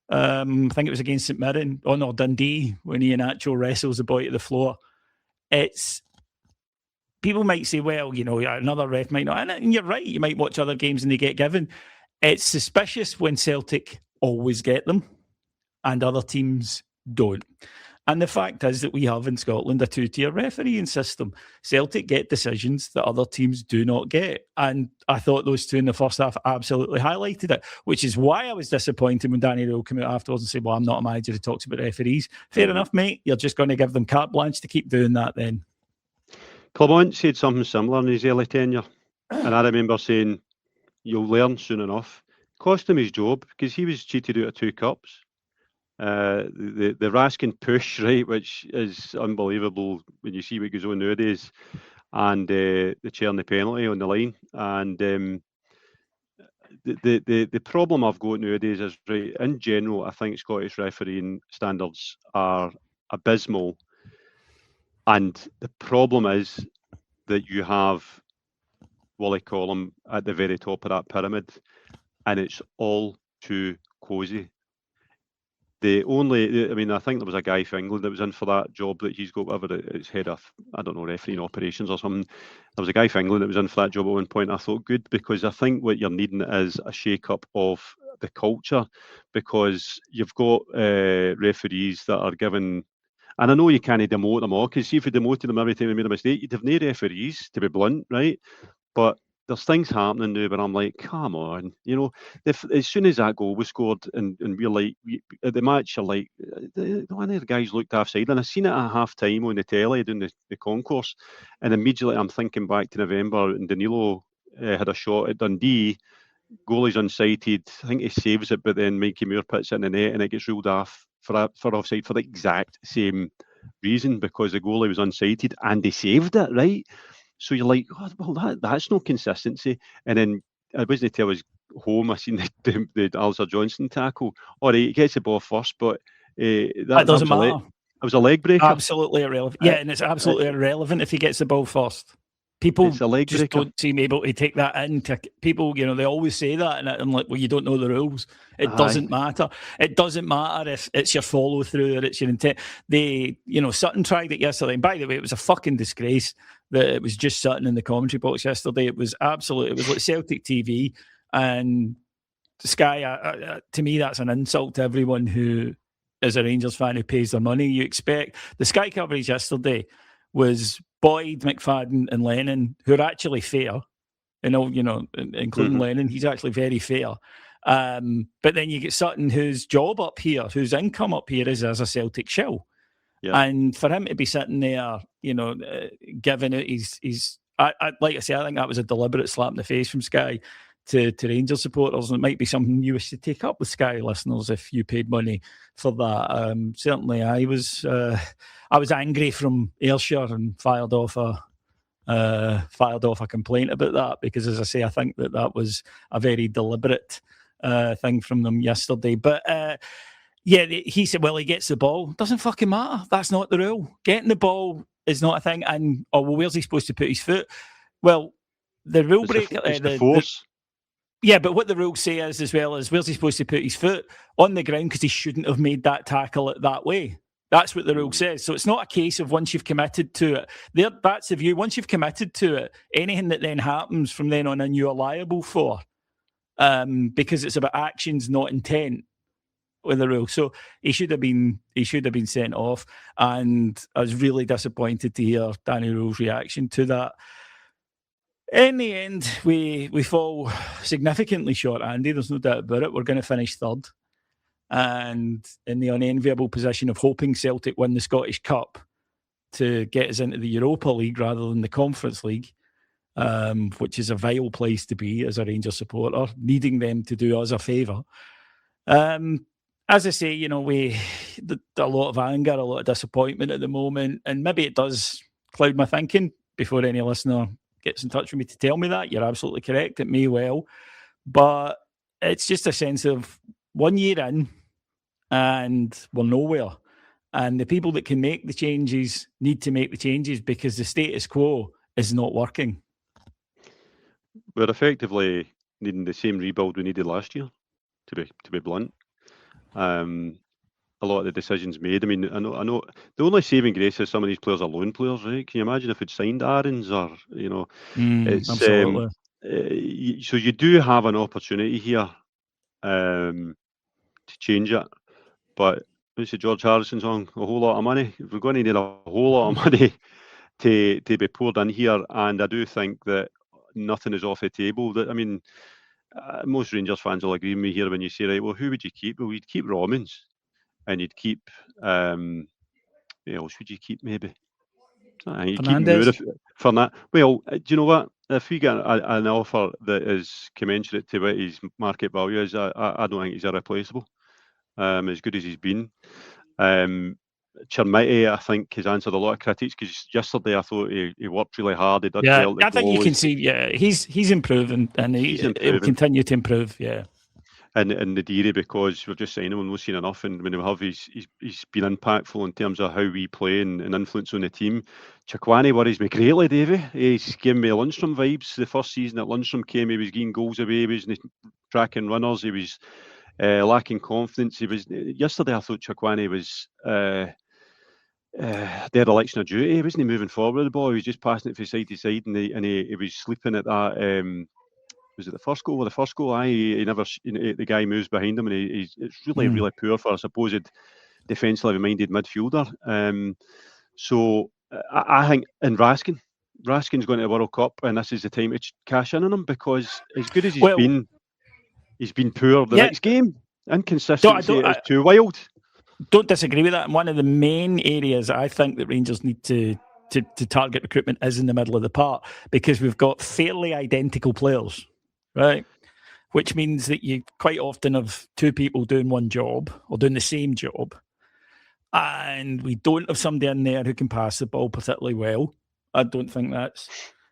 I think it was against St Mirren or Dundee when Iheanacho wrestles the boy to the floor. People might say, well, another ref might not. And you're right, you might watch other games and they get given. It's suspicious when Celtic always get them and other teams don't. And the fact is that we have in Scotland a 2-tier refereeing system. Celtic get decisions that other teams do not get. And I thought those 2 in the first half absolutely highlighted it, which is why I was disappointed when Danny Rowell came out afterwards and said, well, I'm not a manager who talks about referees. Fair enough, mate. You're just going to give them carte blanche to keep doing that then. Clement said something similar in his early tenure. And I remember saying, you'll learn soon enough. Cost him his job because he was cheated out of 2 cups. the Raskin push, right, which is unbelievable when you see what goes on nowadays, and the Czerny penalty on the line. And the problem I've got nowadays is, right, in general, I think Scottish refereeing standards are abysmal. And the problem is that you have Wally Collum at the very top of that pyramid, and it's all too cosy. I think there was a guy from England that was in for that job that he's got, whatever it's head of, I don't know, refereeing operations or something. There was a guy from England that was in for that job at one point. I thought, good, because I think what you're needing is a shake-up of the culture, because you've got referees that are given, and I know you can't demote them all, because see, if you demoted them every time they made a mistake, you'd have no referees, to be blunt, right? But there's things happening now where I'm like, come on, as soon as that goal was scored, and we're like, at the match, you're like, one of the guys looked offside, and I seen it at half time on the telly doing the concourse, and immediately I'm thinking back to November, and Danilo had a shot at Dundee, goalie's unsighted, I think he saves it, but then Mikey Moore puts it in the net, and it gets ruled off for offside for the exact same reason, because the goalie was unsighted and he saved it, right? So you're like, oh, well, that's no consistency. And then I wasn't till I was home, I seen the Alistair Johnson tackle. All right, he gets the ball first, but that doesn't matter. It was a leg breaker. Absolutely irrelevant. Yeah, and it's absolutely irrelevant if he gets the ball first. People just don't seem able to take that in. People, they always say that, and I'm like, well, you don't know the rules. It doesn't matter. It doesn't matter if it's your follow through or it's your intent. Sutton tried it yesterday, and by the way, it was a fucking disgrace that it was just Sutton in the commentary box yesterday. It was absolute. It was like Celtic TV, and Sky. To me, that's an insult to everyone who is a Rangers fan who pays their money. You expect the Sky coverage yesterday was Boyd, McFadden, and Lennon, who are actually fair. Including Lennon, he's actually very fair. But then you get Sutton, whose job up here, whose income up here is as a Celtic shill. Yeah. And for him to be sitting there, giving it, like I say, I think that was a deliberate slap in the face from Sky to Rangers supporters, and it might be something you wish to take up with Sky listeners if you paid money for that. Certainly, I was angry from Ayrshire and fired off a complaint about that, because, as I say, I think that was a very deliberate thing from them yesterday. But he said, well, he gets the ball. Doesn't fucking matter. That's not the rule. Getting the ball is not a thing. And where's he supposed to put his foot? Well, the rule break, the force. Yeah, but what the rules say is, as well, is where's he supposed to put his foot? On the ground, because he shouldn't have made that tackle that way. That's what the rule says. So it's not a case of once you've committed to it. That's the view. Once you've committed to it, anything that then happens from then on in, you are liable for, because it's about actions, not intent, with the rule. So he should have been sent off, and I was really disappointed to hear Danny Rowe's reaction to that. In the end, we fall significantly short, Andy. There's no doubt about it. We're going to finish third, and in the unenviable position of hoping Celtic win the Scottish Cup to get us into the Europa League rather than the Conference League, which is a vile place to be as a Rangers supporter, needing them to do us a favour. As I say, a lot of anger, a lot of disappointment at the moment, and maybe it does cloud my thinking before any listener gets in touch with me to tell me that. You're absolutely correct. It may well. But it's just a sense of 1 year in and we're nowhere. And the people that can make the changes need to make the changes, because the status quo is not working. We're effectively needing the same rebuild we needed last year, to be blunt. A lot of the decisions made. I mean, I know the only saving grace is some of these players are loan players, right? Can you imagine if we'd signed Aarons or, it's absolutely. So you do have an opportunity here to change it. But what's the George Harrison song? A whole lot of money. We're going to need a whole lot of money to be poured in here, and I do think that nothing is off the table. That, I mean, most Rangers fans will agree with me here when you say, right, well, who would you keep? Well, you'd keep Romans. And you'd keep, who else would you keep maybe? You keep Moore for that. Well, do you know what? If we get an offer that is commensurate to what his market value is, I don't think he's irreplaceable. as good as he's been. Chermiti, I think, has answered a lot of critics because yesterday I thought he worked really hard. He did well. I think you can see, he's improving and He's he'll improving. continue to improve, yeah. And the Deary, because we're just saying him, we've not seen enough, and when we have, he's been impactful in terms of how we play and influence on the team. Chikwani worries me greatly, Davey. He's giving me Lundstrom vibes. The first season that Lundstrom came, he was getting goals away, he was tracking runners, he was lacking confidence. He was yesterday. I thought Chikwani was their election of duty. He wasn't moving forward the ball. He was just passing it from side to side, and he was sleeping at that. Was it the first goal? Well, the first goal, he never. The guy moves behind him, and it's really poor for a supposed defensively minded midfielder. So I think in Raskin's going to the World Cup, and this is the time to cash in on him, because as good as he's been poor the next game. Inconsistency is too wild. Don't disagree with that. And one of the main areas I think that Rangers need to target recruitment is in the middle of the park, because we've got fairly identical players, right? Which means that you quite often have two people doing one job or doing the same job. And we don't have somebody in there who can pass the ball particularly well. I don't think that's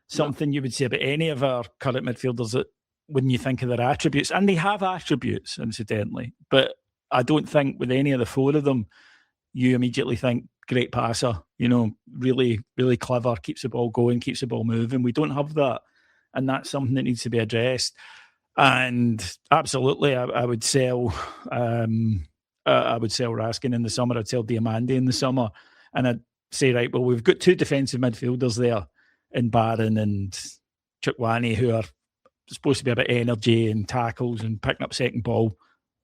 something you would say about any of our current midfielders that when you think of their attributes, and they have attributes, incidentally, but I don't think with any of the four of them, you immediately think great passer, really, really clever, keeps the ball going, keeps the ball moving. We don't have that. And that's something that needs to be addressed. And absolutely, I would sell Raskin in the summer. I'd sell Diamandi in the summer. And I'd say, right, well, we've got two defensive midfielders there in Barron and Chukwani, who are supposed to be about energy and tackles and picking up second ball.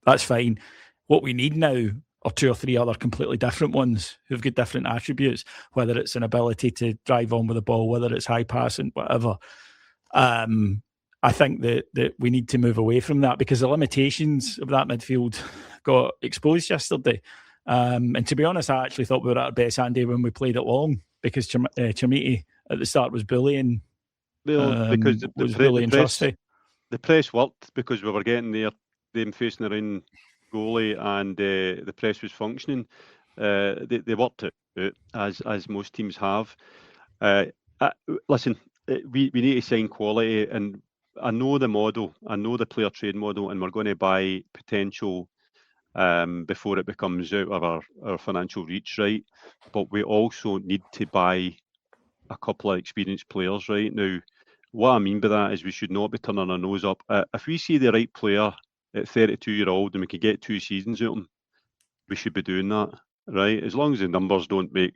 That's fine. What we need now are two or three other completely different ones who've got different attributes, whether it's an ability to drive on with the ball, whether it's high passing, whatever. I think that we need to move away from that, because the limitations of that midfield got exposed yesterday. And to be honest, I actually thought we were at our best, Andy, when we played it long, because Chermiti at the start was bullying. Because the press worked, because we were getting them facing their own goalie, and the press was functioning. They worked it as most teams have. Listen, we need to sign quality, and I know the model, I know the player trade model, and we're going to buy potential before it becomes out of our financial reach, right? But we also need to buy a couple of experienced players right now. What I mean by that is we should not be turning our nose up. If we see the right player at 32-year-old and we could get 2 seasons out of him, we should be doing that, right? As long as the numbers don't make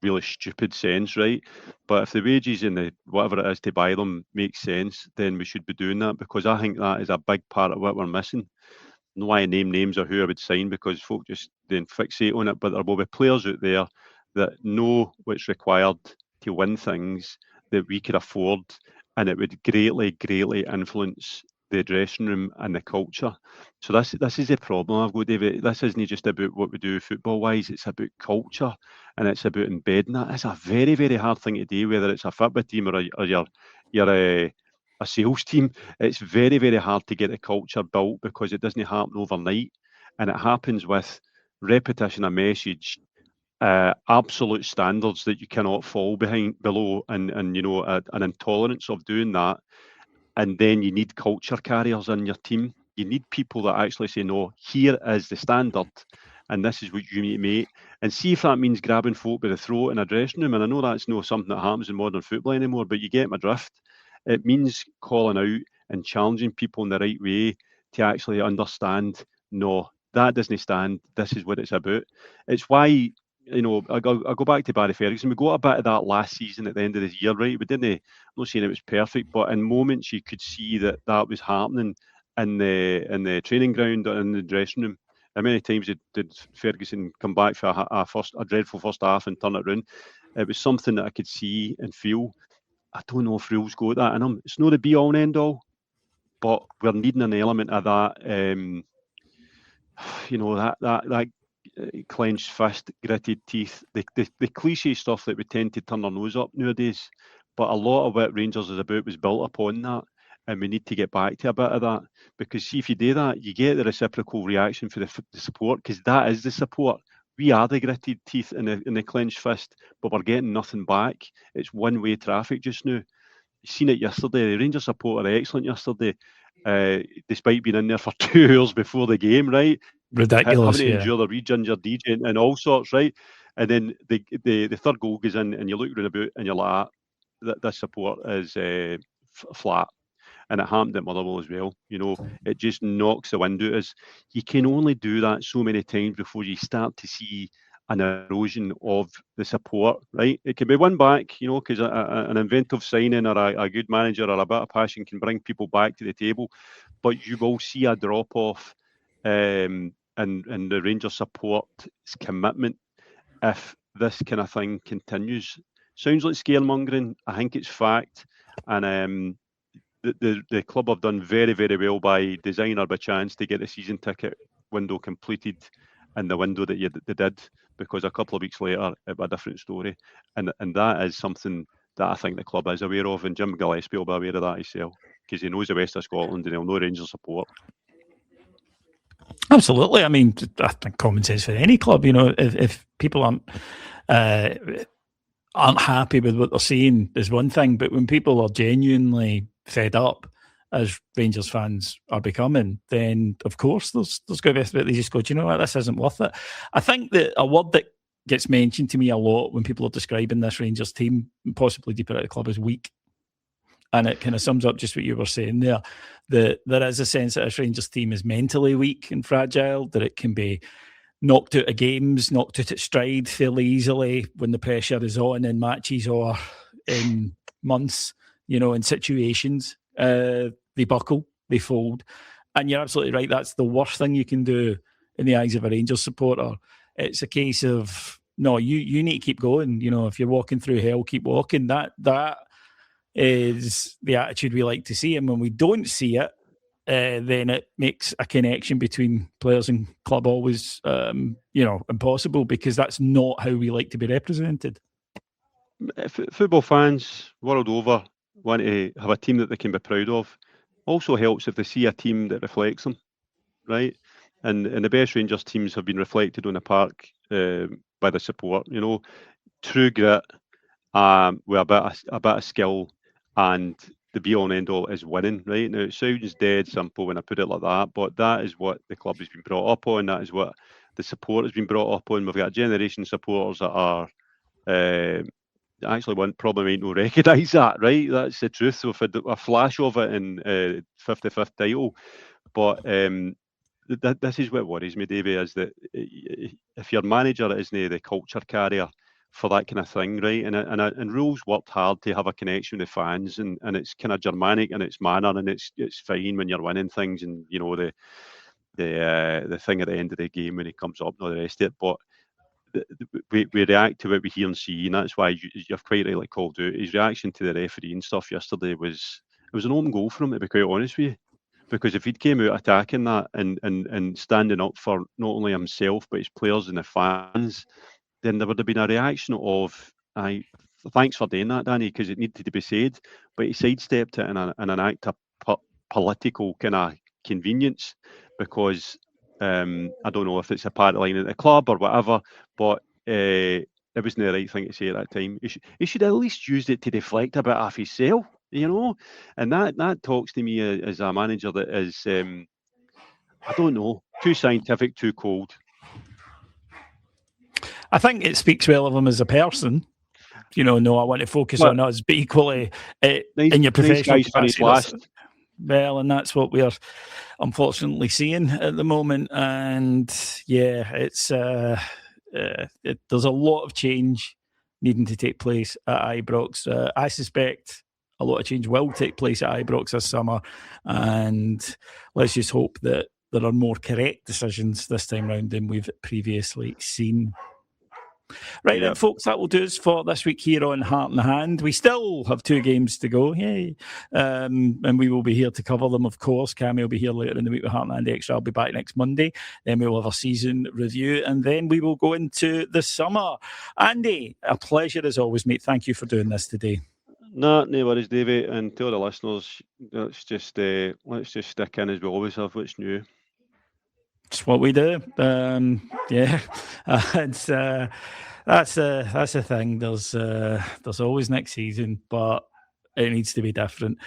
really stupid sense, right? But if the wages and the whatever it is to buy them makes sense, then we should be doing that, because I think that is a big part of what we're missing. No, I name names of who I would sign, because folk just then fixate on it, but there will be players out there that know what's required to win things that we could afford, and it would greatly, greatly influence the dressing room and the culture. So this is the problem I've got, David. This isn't just about what we do football-wise, it's about culture, and it's about embedding that. It's a very, very hard thing to do, whether it's a football team or you're a sales team. It's very, very hard to get the culture built, because it doesn't happen overnight, and it happens with repetition of message, absolute standards that you cannot fall below, and an intolerance of doing that. And then you need culture carriers in your team. You need people that actually say, no, here is the standard, and this is what you need to make. And see if that means grabbing folk by the throat in a dressing room. And I know that's not something that happens in modern football anymore, but you get my drift. It means calling out and challenging people in the right way to actually understand, no, that doesn't stand. This is what it's about. It's why, I go back to Barry Ferguson. We got a bit of that last season at the end of the year, right? We didn't, I'm not saying it was perfect, but in moments you could see that was happening in the training ground or in the dressing room. How many times did Ferguson come back for a dreadful first half and turn it around? It was something that I could see and feel. I don't know if Rule's got that in him. It's not the be all and end all, but we're needing an element of that. That clenched fist, gritted teeth, the cliche stuff that we tend to turn our nose up nowadays. But a lot of what Rangers is about was built upon that. and we need to get back to a bit of that, because see, if you do that, you get the reciprocal reaction for the support, because that is the support. We are the gritted teeth in the clenched fist, but we're getting nothing back. It's one-way traffic just now. You seen it yesterday. The Rangers support are excellent yesterday, despite being in there for 2 hours before the game, right? Ridiculous, having to endure the re-ginger DJ and all sorts, right? And then the third goal goes in, and you look around about, and you're like, this support is flat. And it happened at Motherwell as well. You know, it just knocks the wind out of us. You can only do that so many times before you start to see an erosion of the support, right? It can be won back, you know, because an inventive signing or a good manager or a bit of passion can bring people back to the table. But you will see a drop-off in the Rangers support's commitment if this kind of thing continues. Sounds like scaremongering. I think it's fact. And the club have done very, very well by design or by chance to get the season ticket window completed in the window that they did, because a couple of weeks later it was a different story. And that is something that I think the club is aware of, and Jim Gillespie will be aware of that himself, because he knows the West of Scotland and he'll know Rangers support. Absolutely. I mean, I think common sense for any club. You know, if people aren't happy with what they're seeing is one thing, but when people are genuinely fed up, as Rangers fans are becoming, then of course there's going to be a bit they just go, do you know what, this isn't worth it. I think that a word that gets mentioned to me a lot when people are describing this Rangers team, possibly deeper at the club, is weak. And it kind of sums up just what you were saying there, that there is a sense that this Rangers team is mentally weak and fragile, that it can be knocked out of games, knocked out at stride fairly easily when the pressure is on in matches or in months, you know, in situations. They buckle, they fold. And you're absolutely right, that's the worst thing you can do in the eyes of a Rangers supporter. It's a case of, no, you need to keep going. You know, if you're walking through hell, keep walking. That is the attitude we like to see. And when we don't see it, then it makes a connection between players and club always, impossible, because that's not how we like to be represented. Football fans world over want to have a team that they can be proud of. Also helps if they see a team that reflects them, right? And the best Rangers teams have been reflected on the park by the support. You know, true grit with a bit of skill, and the be-all and end-all is winning, right? Now, it sounds dead simple when I put it like that, but that is what the club has been brought up on. That is what the support has been brought up on. We've got a generation of supporters that are actually one probably might not recognise that, right? That's the truth. We've had a flash of it in 55th title, but this is what worries me, Davey, is that if your manager isn't the culture carrier for that kind of thing, right? And Rule's worked hard to have a connection with fans, and it's kind of Germanic in its manner, and it's fine when you're winning things, and you know the thing at the end of the game when he comes up and all the rest of it. But we react to what we hear and see, and that's why you've quite rightly called out his reaction to the referee and stuff yesterday was an own goal for him, to be quite honest with you. Because if he'd came out attacking that and standing up for not only himself but his players and the fans, then there would have been a reaction of, thanks for doing that, Danny, because it needed to be said. But he sidestepped it in an act of political kind of convenience, because I don't know if it's a party line at the club or whatever, but it wasn't the right thing to say at that time. He should at least used it to deflect a bit off himself, you know? And that talks to me as a manager that is, I don't know, too scientific, too cold. I think it speaks well of him as a person. You know, no, I want to focus on us, but equally in your professional capacity. Well, and that's what we are unfortunately seeing at the moment. And yeah, it's there's a lot of change needing to take place at Ibrox. I suspect a lot of change will take place at Ibrox this summer, and let's just hope that there are more correct decisions this time round than we've previously seen. Right then, folks, that will do us for this week here on Heart in Hand. We still have 2 games to go, yay! And we will be here to cover them, of course. Cammy will be here later in the week with Heart in Hand Extra. I'll be back next Monday. Then we will have a season review, and then we will go into the summer. Andy, a pleasure as always, mate. Thank you for doing this today. No worries, Davey, and to all the listeners, let's just stick in as we always have. What's new? It's what we do. Yeah, it's that's the thing. There's always next season, but it needs to be different.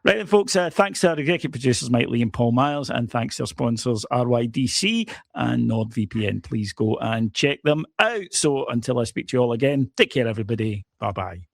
Right then, folks, thanks to our executive producers, Mike Lee and Paul Miles, and thanks to our sponsors, RYDC and NordVPN. Please go and check them out. So until I speak to you all again, take care, everybody. Bye-bye.